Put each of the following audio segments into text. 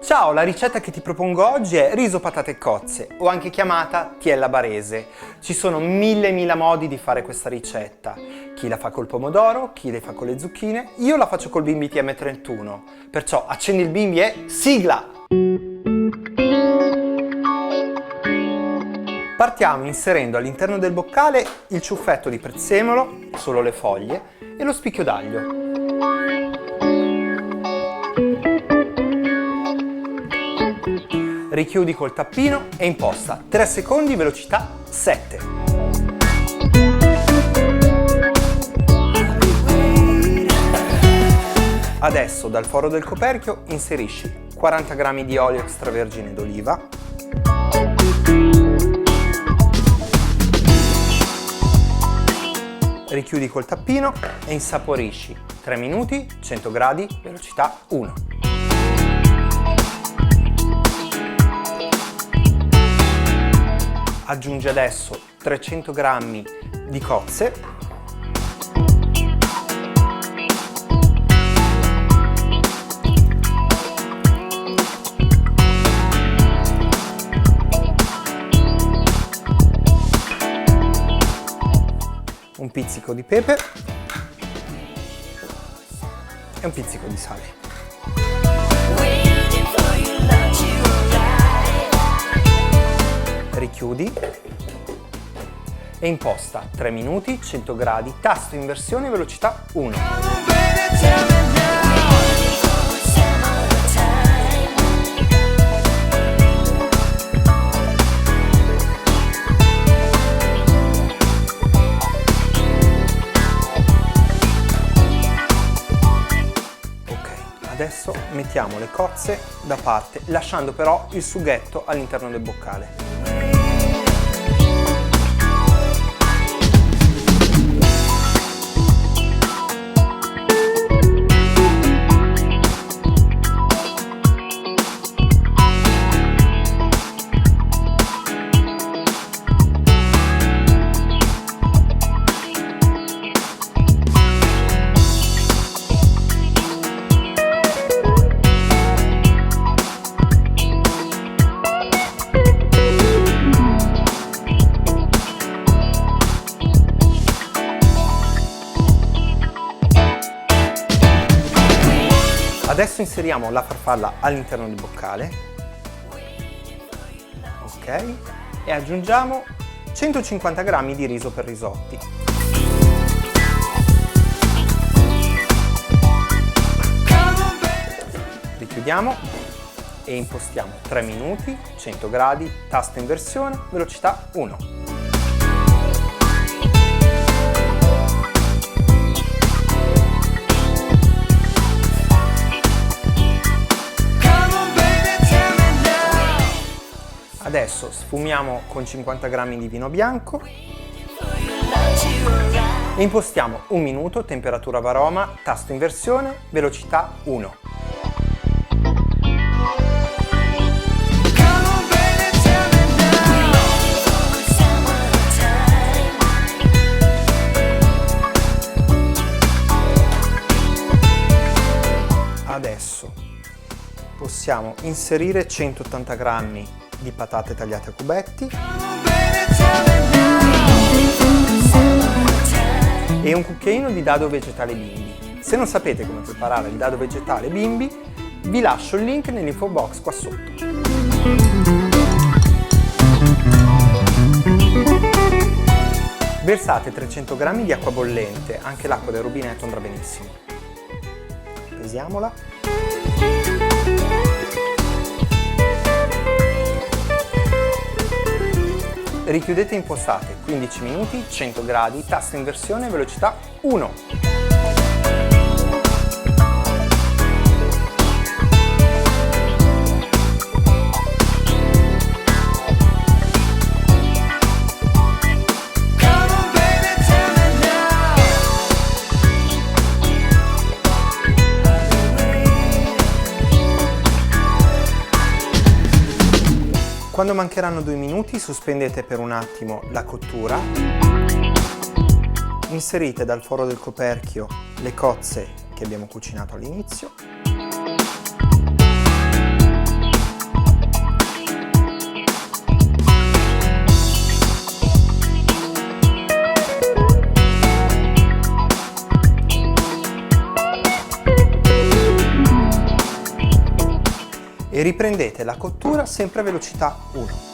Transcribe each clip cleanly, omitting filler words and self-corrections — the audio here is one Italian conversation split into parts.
Ciao, la ricetta che ti propongo oggi è riso, patate e cozze, o anche chiamata tiella barese. Ci sono mille modi di fare questa ricetta. Chi la fa col pomodoro, chi la fa con le zucchine, io la faccio col Bimby TM31. Perciò accendi il Bimby e sigla! Partiamo inserendo all'interno del boccale il ciuffetto di prezzemolo, solo le foglie, e lo spicchio d'aglio. Richiudi col tappino e imposta 3 secondi, velocità 7. Adesso dal foro del coperchio inserisci 40 g di olio extravergine d'oliva, richiudi col tappino e insaporisci 3 minuti, 100 gradi, velocità 1. Aggiungi adesso 300 g di cozze, un pizzico di pepe e un pizzico di sale. Richiudi e imposta 3 minuti, 100 gradi, tasto inversione, velocità 1. Ok, adesso mettiamo le cozze da parte, lasciando però il sughetto all'interno del boccale. Adesso inseriamo la farfalla all'interno del boccale, ok, e aggiungiamo 150 g di riso per risotti. Richiudiamo e impostiamo 3 minuti, 100 gradi, tasto inversione, velocità 1. Adesso sfumiamo con 50 g di vino bianco e impostiamo 1 minuto, temperatura varoma, tasto inversione, velocità 1. Adesso possiamo inserire 180 g di patate tagliate a cubetti e un cucchiaino di dado vegetale Bimby. Se non sapete come preparare il dado vegetale Bimby, vi lascio il link nell'info box qua sotto. Versate 300 g di acqua bollente, anche l'acqua del rubinetto andrà benissimo. Pesiamola. Richiudete e impostate 15 minuti, 100 gradi, tasto inversione, velocità 1. Quando mancheranno 2 minuti, sospendete per un attimo la cottura. Inserite dal foro del coperchio le cozze che abbiamo cucinato all'inizio e riprendete la cottura sempre a velocità 1.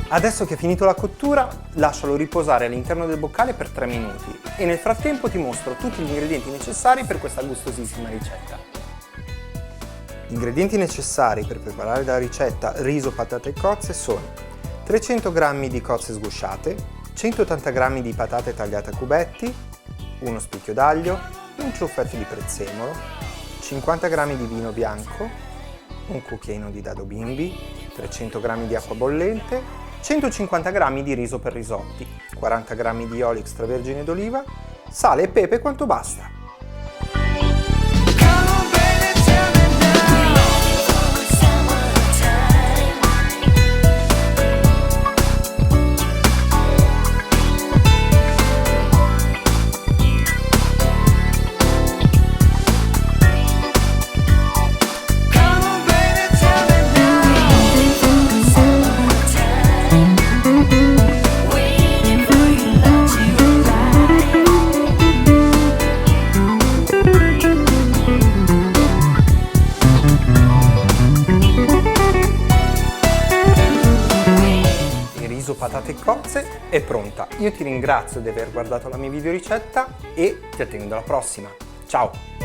Adesso che è finito la cottura, lascialo riposare all'interno del boccale per 3 minuti e nel frattempo ti mostro tutti gli ingredienti necessari per questa gustosissima ricetta. Gli ingredienti necessari per preparare la ricetta riso, patate e cozze sono 300 g di cozze sgusciate, 180 g di patate tagliate a cubetti, uno spicchio d'aglio, un ciuffetto di prezzemolo, 50 g di vino bianco, un cucchiaino di dado bimbi, 300 g di acqua bollente, 150 g di riso per risotti, 40 g di olio extravergine d'oliva, sale e pepe quanto basta. Patate e cozze è pronta. Io ti ringrazio di aver guardato la mia videoricetta e ti attendo alla prossima. Ciao!